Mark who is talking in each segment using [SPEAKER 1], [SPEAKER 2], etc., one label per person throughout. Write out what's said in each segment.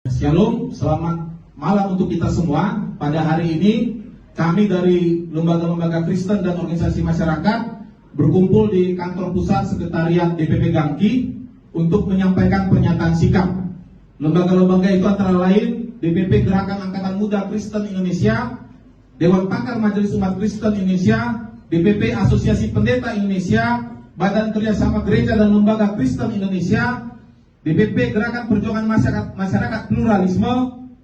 [SPEAKER 1] Shalom, selamat malam untuk kita semua. Pada hari ini kami dari lembaga-lembaga Kristen dan organisasi masyarakat berkumpul di kantor pusat sekretariat DPP Gangki untuk menyampaikan pernyataan sikap. Lembaga-lembaga itu antara lain DPP Gerakan Angkatan Muda Kristen Indonesia, Dewan Pakar Majelis Umat Kristen Indonesia, DPP Asosiasi Pendeta Indonesia, Badan Kerjasama Gereja dan Lembaga Kristen Indonesia, DPP Gerakan Perjuangan Masyarakat Pluralisme,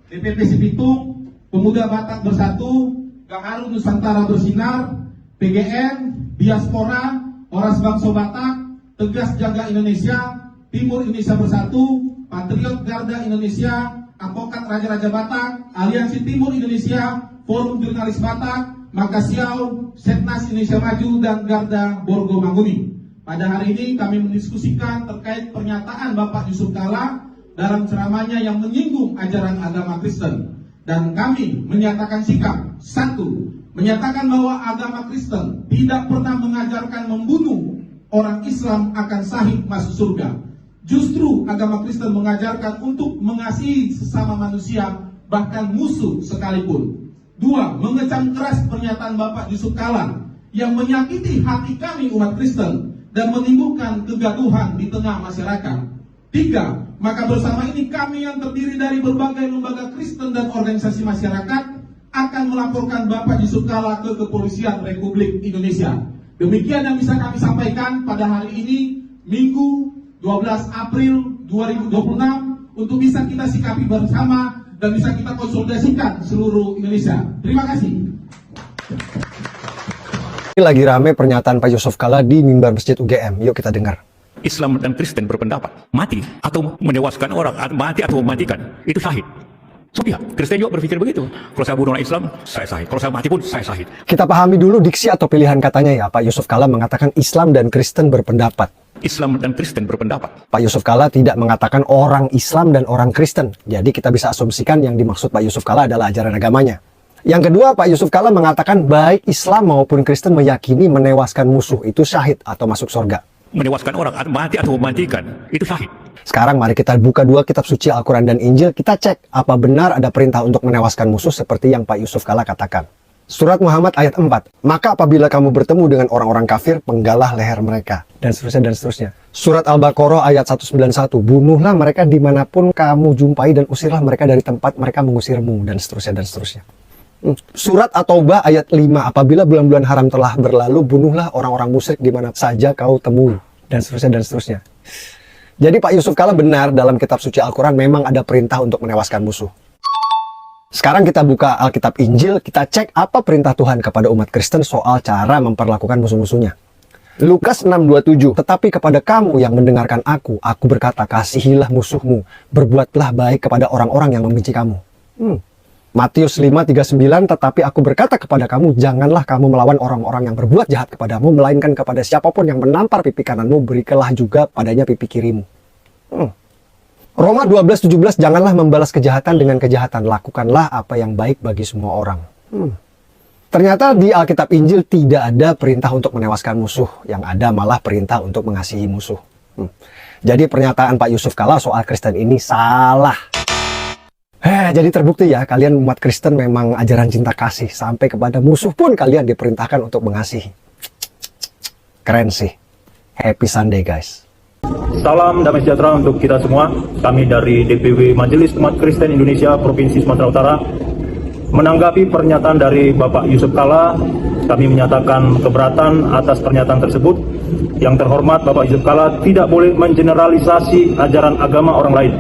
[SPEAKER 1] DPP Sipitung, Pemuda Batak Bersatu, Gaharu Nusantara Bersinar, PGN, Diaspora, Oras Bangsa Batak, Tegas Jaga Indonesia, Timur Indonesia Bersatu, Patriot Garda Indonesia, Advokat Raja-Raja Batak, Aliansi Timur Indonesia, Forum Jurnalis Batak, Makasiau, Setnas Indonesia Maju, dan Garda Borgo Manguni. Pada hari ini kami mendiskusikan terkait pernyataan Bapak Yusuf Kalla dalam ceramahnya yang menyinggung ajaran agama Kristen. Dan kami menyatakan sikap. Satu, menyatakan bahwa agama Kristen tidak pernah mengajarkan membunuh orang Islam akan sahih masuk surga. Justru agama Kristen mengajarkan untuk mengasihi sesama manusia, bahkan musuh sekalipun. Dua, mengecam keras pernyataan Bapak Yusuf Kalla yang menyakiti hati kami umat Kristen dan menimbulkan kegaduhan di tengah masyarakat. Tiga, maka bersama ini kami yang terdiri dari berbagai lembaga Kristen dan organisasi masyarakat akan melaporkan Bapak Yusuf Kalla ke Kepolisian Republik Indonesia. Demikian yang bisa kami sampaikan pada hari ini, Minggu 12 April 2026, untuk bisa kita sikapi bersama dan bisa kita konsolidasikan seluruh Indonesia. Terima kasih.
[SPEAKER 2] Ini lagi rame pernyataan Pak Yusuf Kalla di mimbar Masjid UGM. Yuk kita dengar.
[SPEAKER 3] Islam dan Kristen berpendapat mati atau menewaskan orang, mati atau mematikan itu syahid. So ya, Kristen juga berpikir begitu. Kalau saya bunuh orang Islam, saya syahid. Kalau saya mati pun, saya syahid.
[SPEAKER 2] Kita pahami dulu diksi atau pilihan katanya ya. Pak Yusuf Kalla mengatakan Islam dan Kristen berpendapat.
[SPEAKER 3] Islam dan Kristen berpendapat.
[SPEAKER 2] Pak Yusuf Kalla tidak mengatakan orang Islam dan orang Kristen. Jadi kita bisa asumsikan yang dimaksud Pak Yusuf Kalla adalah ajaran agamanya. Yang kedua, Pak Yusuf Kalla mengatakan baik Islam maupun Kristen meyakini menewaskan musuh itu syahid atau masuk surga.
[SPEAKER 3] Menewaskan orang, mati atau mematikan itu syahid.
[SPEAKER 2] Sekarang mari kita buka dua kitab suci Al-Quran dan Injil. Kita cek apa benar ada perintah untuk menewaskan musuh seperti yang Pak Yusuf Kalla katakan. Surat Muhammad ayat 4. Maka apabila kamu bertemu dengan orang-orang kafir, penggalah leher mereka. Dan seterusnya dan seterusnya. Surat Al-Baqarah ayat 191. Bunuhlah mereka dimanapun kamu jumpai dan usirlah mereka dari tempat mereka mengusirmu. Dan seterusnya dan seterusnya. Surat At-Taubah ayat 5. Apabila bulan-bulan haram telah berlalu, bunuhlah orang-orang musyrik di mana saja kau temui. Dan seterusnya dan seterusnya. Jadi Pak Yusuf Kalla benar dalam kitab suci Al-Quran memang ada perintah untuk menewaskan musuh. Sekarang kita buka Alkitab Injil, kita cek apa perintah Tuhan kepada umat Kristen soal cara memperlakukan musuh-musuhnya. Lukas 6:27. Tetapi kepada kamu yang mendengarkan aku berkata, kasihilah musuhmu, berbuatlah baik kepada orang-orang yang membenci kamu. Matius 5:39, tetapi aku berkata kepada kamu, janganlah kamu melawan orang-orang yang berbuat jahat kepadamu, melainkan kepada siapapun yang menampar pipi kananmu, berikanlah juga padanya pipi kirimu. Roma 12:17, janganlah membalas kejahatan dengan kejahatan, lakukanlah apa yang baik bagi semua orang. Ternyata di Alkitab Injil tidak ada perintah untuk menewaskan musuh, yang ada malah perintah untuk mengasihi musuh. Jadi pernyataan Pak Yusuf Kalla soal Kristen ini salah. Jadi terbukti ya, kalian umat Kristen memang ajaran cinta kasih. Sampai kepada musuh pun kalian diperintahkan untuk mengasihi. Keren sih. Happy Sunday guys.
[SPEAKER 4] Salam damai sejahtera untuk kita semua. Kami dari DPW Majelis Umat Kristen Indonesia Provinsi Sumatera Utara menanggapi pernyataan dari Bapak Yusuf Kalla. Kami menyatakan keberatan atas pernyataan tersebut. Yang terhormat Bapak Yusuf Kalla tidak boleh mengeneralisasi ajaran agama orang lain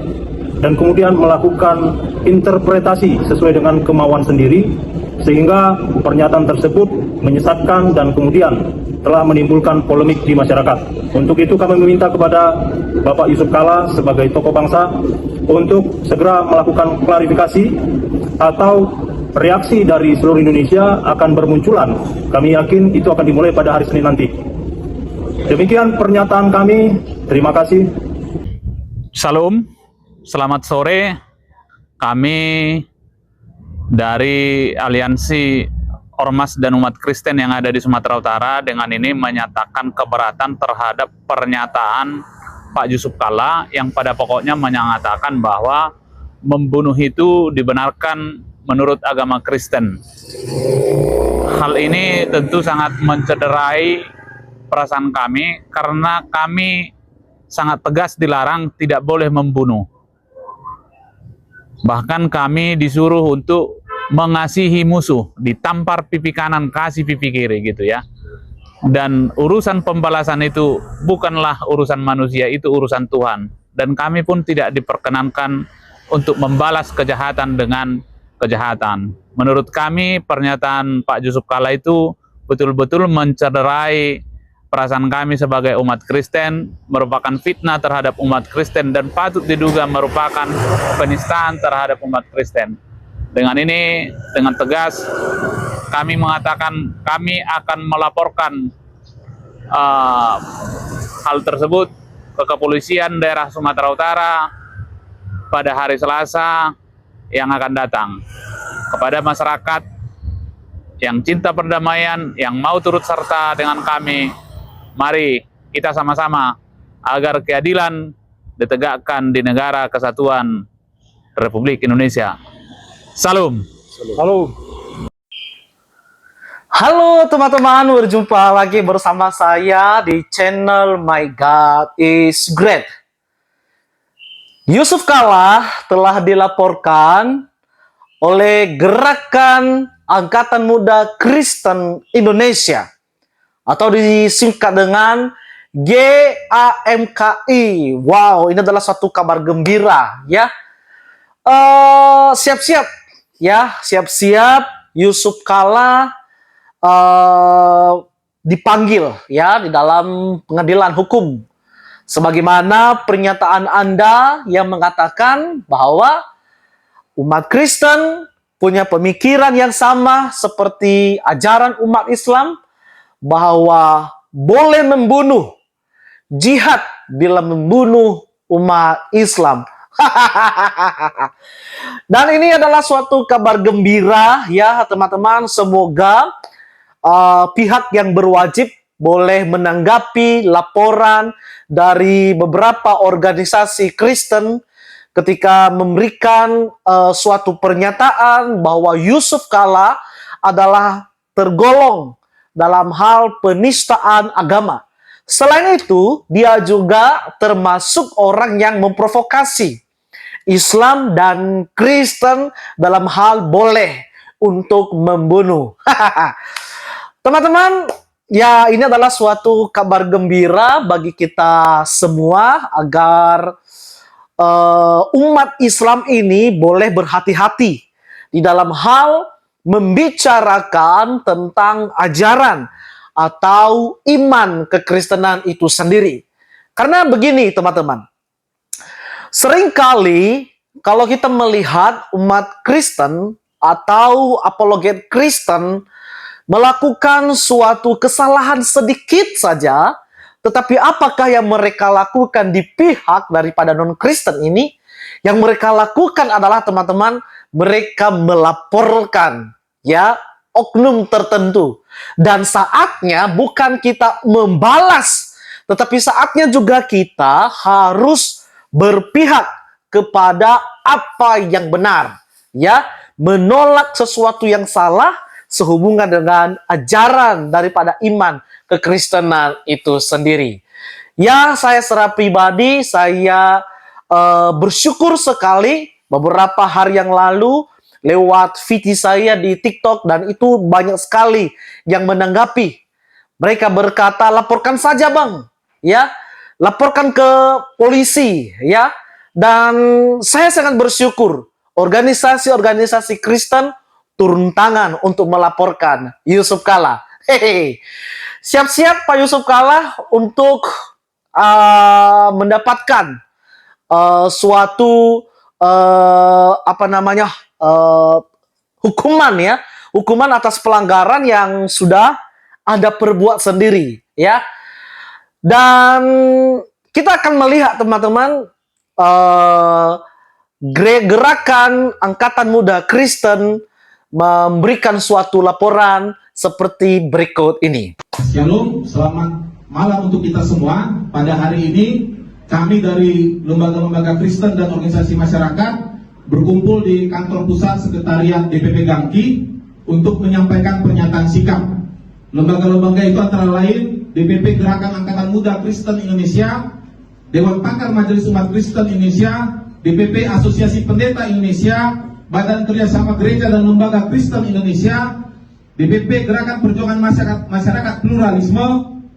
[SPEAKER 4] dan kemudian melakukan interpretasi sesuai dengan kemauan sendiri, sehingga pernyataan tersebut menyesatkan dan kemudian telah menimbulkan polemik di masyarakat. Untuk itu kami meminta kepada Bapak Yusuf Kalla sebagai tokoh bangsa untuk segera melakukan klarifikasi atau reaksi dari seluruh Indonesia akan bermunculan. Kami yakin itu akan dimulai pada hari Senin nanti. Demikian pernyataan kami. Terima kasih.
[SPEAKER 5] Salam, selamat sore. Kami dari Aliansi Ormas dan Umat Kristen yang ada di Sumatera Utara dengan ini menyatakan keberatan terhadap pernyataan Pak Yusuf Kalla yang pada pokoknya menyatakan bahwa membunuh itu dibenarkan menurut agama Kristen. Hal ini tentu sangat mencederai perasaan kami karena kami sangat tegas dilarang tidak boleh membunuh. Bahkan kami disuruh untuk mengasihi musuh, ditampar pipi kanan, kasih pipi kiri gitu ya. Dan urusan pembalasan itu bukanlah urusan manusia, itu urusan Tuhan. Dan kami pun tidak diperkenankan untuk membalas kejahatan dengan kejahatan. Menurut kami, pernyataan Pak Yusuf Kalla itu betul-betul mencederai perasaan kami sebagai umat Kristen, merupakan fitnah terhadap umat Kristen, dan patut diduga merupakan penistaan terhadap umat Kristen. Dengan ini, dengan tegas, kami mengatakan kami akan melaporkan hal tersebut ke kepolisian daerah Sumatera Utara pada hari Selasa yang akan datang. Kepada masyarakat yang cinta perdamaian, yang mau turut serta dengan kami, mari kita sama-sama agar keadilan ditegakkan di negara kesatuan Republik Indonesia. Salam.
[SPEAKER 6] Halo teman-teman, berjumpa lagi bersama saya di channel My God is Great. Yusuf Kalla telah dilaporkan oleh Gerakan Angkatan Muda Kristen Indonesia atau disingkat dengan GAMKI. Wow, ini adalah suatu kabar gembira ya. Siap-siap ya, siap-siap Yusuf Kalla dipanggil ya di dalam pengadilan hukum, sebagaimana pernyataan Anda yang mengatakan bahwa umat Kristen punya pemikiran yang sama seperti ajaran umat Islam, bahwa boleh membunuh, jihad bila membunuh umat Islam. Dan ini adalah suatu kabar gembira ya teman-teman. Semoga pihak yang berwajib boleh menanggapi laporan dari beberapa organisasi Kristen ketika memberikan suatu pernyataan bahwa Yusuf Kalla adalah tergolong dalam hal penistaan agama. Selain itu, dia juga termasuk orang yang memprovokasi Islam dan Kristen dalam hal boleh untuk membunuh. Teman-teman, ya ini adalah suatu kabar gembira bagi kita semua agar umat Islam ini boleh berhati-hati di dalam hal membicarakan tentang ajaran atau iman kekristenan itu sendiri. Karena begini teman-teman, seringkali kalau kita melihat umat Kristen atau apologet Kristen melakukan suatu kesalahan sedikit saja, tetapi apakah yang mereka lakukan di pihak daripada non-Kristen ini? Yang mereka lakukan adalah teman-teman, mereka melaporkan ya oknum tertentu. Dan saatnya bukan kita membalas, tetapi saatnya juga kita harus berpihak kepada apa yang benar, ya, menolak sesuatu yang salah sehubungan dengan ajaran daripada iman kekristenan itu sendiri. Ya, saya secara pribadi, saya bersyukur sekali beberapa hari yang lalu lewat feed saya di TikTok, dan itu banyak sekali yang menanggapi. Mereka berkata, laporkan saja bang, ya, laporkan ke polisi, ya. Dan saya sangat bersyukur organisasi-organisasi Kristen turun tangan untuk melaporkan Yusuf Kalla. Hehehe. Siap-siap Pak Yusuf Kalla untuk mendapatkan suatu hukuman ya, hukuman atas pelanggaran yang sudah Anda perbuat sendiri ya. Dan kita akan melihat teman-teman, Gerakan Angkatan Muda Kristen memberikan suatu laporan seperti berikut ini.
[SPEAKER 1] Shalom, selamat malam untuk kita semua. Pada hari ini kami dari lembaga-lembaga Kristen dan organisasi masyarakat berkumpul di kantor pusat sekretariat DPP Gangki untuk menyampaikan pernyataan sikap. Lembaga-lembaga itu antara lain DPP Gerakan Angkatan Muda Kristen Indonesia, Dewan Pakar Majelis Umat Kristen Indonesia, DPP Asosiasi Pendeta Indonesia, Badan Kerjasama Gereja dan Lembaga Kristen Indonesia, DPP Gerakan Perjuangan Masyarakat Pluralisme,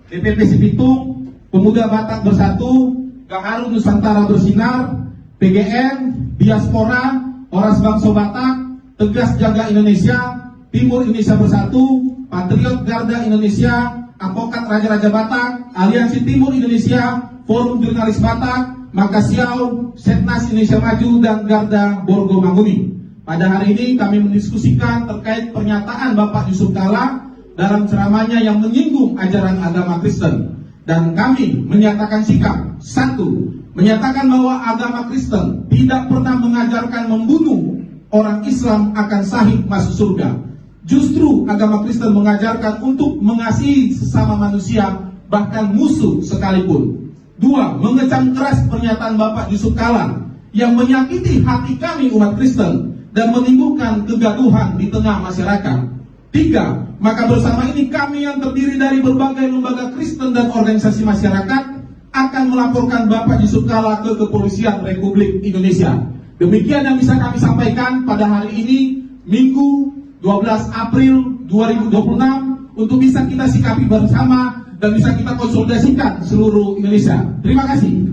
[SPEAKER 1] DPP Sipitung, Pemuda Batak Bersatu, Gaharu Nusantara Bersinar, PGN, Diaspora, Oras Bangsa Batak, Tegas Jaga Indonesia, Timur Indonesia Bersatu, Patriot Garda Indonesia, Advokat Raja-Raja Batak, Aliansi Timur Indonesia, Forum Jurnalis Batak, Makasiau, Setnas Indonesia Maju, dan Garda Borgo Manguni. Pada hari ini kami mendiskusikan terkait pernyataan Bapak Yusuf Kalla dalam ceramahnya yang menyinggung ajaran agama Kristen. Dan kami menyatakan sikap, satu, menyatakan bahwa agama Kristen tidak pernah mengajarkan membunuh orang Islam akan sahih masuk surga. Justru agama Kristen mengajarkan untuk mengasihi sesama manusia, bahkan musuh sekalipun. Dua, mengecam keras pernyataan Bapak Yusuf Kalla yang menyakiti hati kami umat Kristen dan menimbulkan kegaduhan di tengah masyarakat. Tiga, maka bersama ini kami yang terdiri dari berbagai lembaga Kristen dan organisasi masyarakat akan melaporkan Bapak Yusuf Kalla ke Kepolisian Republik Indonesia. Demikian yang bisa kami sampaikan pada hari ini, Minggu 12 April 2026, untuk bisa kita sikapi bersama dan bisa kita konsolidasikan seluruh Indonesia. Terima kasih.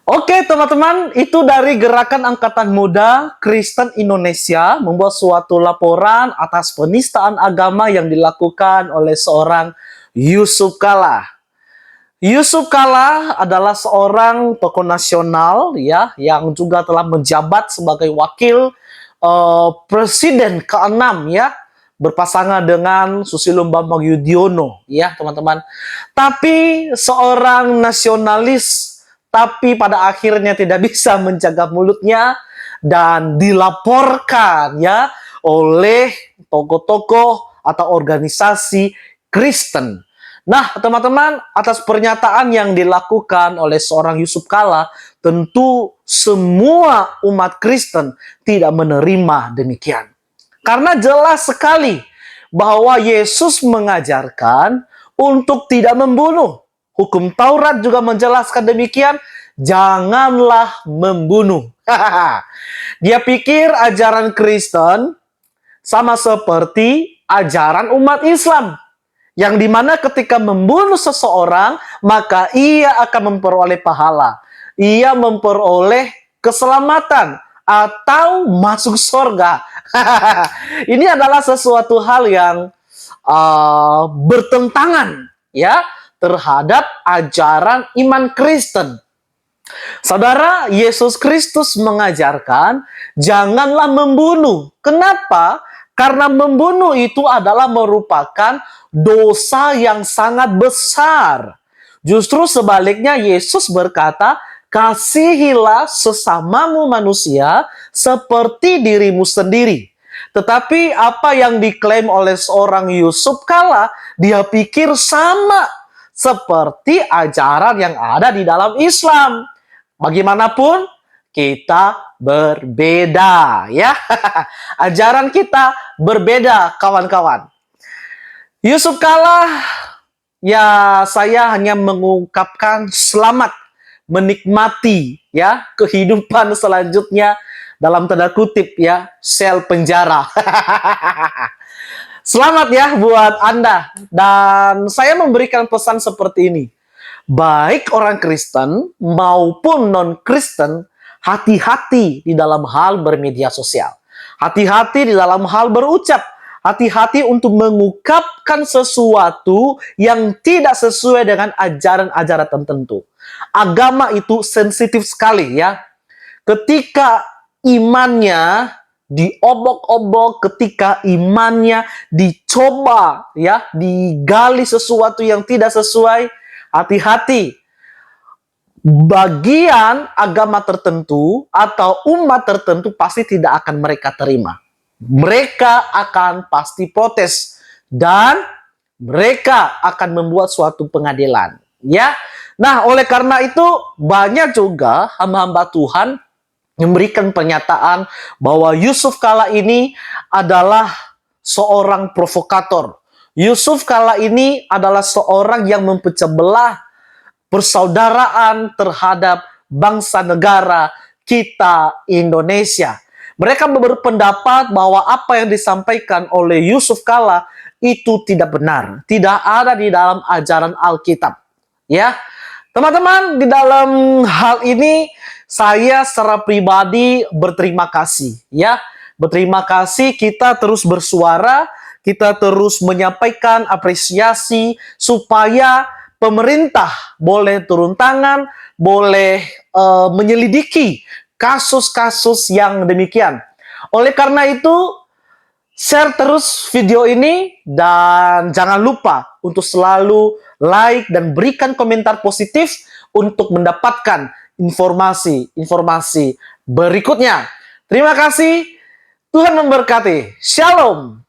[SPEAKER 6] Oke teman-teman, itu dari Gerakan Angkatan Muda Kristen Indonesia membuat suatu laporan atas penistaan agama yang dilakukan oleh seorang Yusuf Kalla. Yusuf Kalla adalah seorang tokoh nasional ya, yang juga telah menjabat sebagai wakil presiden ke-6 ya, berpasangan dengan Susilo Bambang Yudhoyono ya teman-teman. Tapi seorang nasionalis, tapi pada akhirnya tidak bisa menjaga mulutnya dan dilaporkan ya oleh tokoh-tokoh atau organisasi Kristen. Nah, teman-teman, atas pernyataan yang dilakukan oleh seorang Yusuf Kalla, tentu semua umat Kristen tidak menerima demikian. Karena jelas sekali bahwa Yesus mengajarkan untuk tidak membunuh. Hukum Taurat juga menjelaskan demikian, janganlah membunuh. Dia pikir ajaran Kristen sama seperti ajaran umat Islam, yang dimana ketika membunuh seseorang, maka ia akan memperoleh pahala. Ia memperoleh keselamatan atau masuk surga. Ini adalah sesuatu hal yang bertentangan ya terhadap ajaran iman Kristen. Saudara, Yesus Kristus mengajarkan janganlah membunuh. Kenapa? Karena membunuh itu adalah merupakan dosa yang sangat besar. Justru sebaliknya Yesus berkata, kasihilah sesamamu manusia seperti dirimu sendiri. Tetapi apa yang diklaim oleh seorang Yusuf Kalla, dia pikir sama seperti ajaran yang ada di dalam Islam. Bagaimanapun kita berbeda ya. Ajaran kita berbeda kawan-kawan. Yusuf Kalla, ya saya hanya mengungkapkan selamat menikmati ya kehidupan selanjutnya dalam tanda kutip ya, sel penjara. Selamat ya buat Anda. Dan saya memberikan pesan seperti ini. Baik orang Kristen maupun non-Kristen, hati-hati di dalam hal bermedia sosial. Hati-hati di dalam hal berucap. Hati-hati untuk mengungkapkan sesuatu yang tidak sesuai dengan ajaran-ajaran tertentu. Agama itu sensitif sekali ya. Ketika imannya diobok-obok, ketika imannya dicoba ya, digali sesuatu yang tidak sesuai, hati-hati. Bagian agama tertentu atau umat tertentu pasti tidak akan mereka terima. Mereka akan pasti protes dan mereka akan membuat suatu pengadilan ya. Nah, oleh karena itu banyak juga hamba-hamba Tuhan memberikan pernyataan bahwa Yusuf Kala ini adalah seorang provokator. Yusuf Kala ini adalah seorang yang mempecah belah persaudaraan terhadap bangsa negara kita Indonesia. Mereka berpendapat bahwa apa yang disampaikan oleh Yusuf Kala itu tidak benar, tidak ada di dalam ajaran Alkitab. Ya, teman-teman, di dalam hal ini saya secara pribadi berterima kasih. Ya, berterima kasih kita terus bersuara, kita terus menyampaikan apresiasi supaya pemerintah boleh turun tangan, boleh menyelidiki kasus-kasus yang demikian. Oleh karena itu, share terus video ini dan jangan lupa untuk selalu like dan berikan komentar positif untuk mendapatkan informasi-informasi berikutnya. Terima kasih, Tuhan memberkati. Shalom.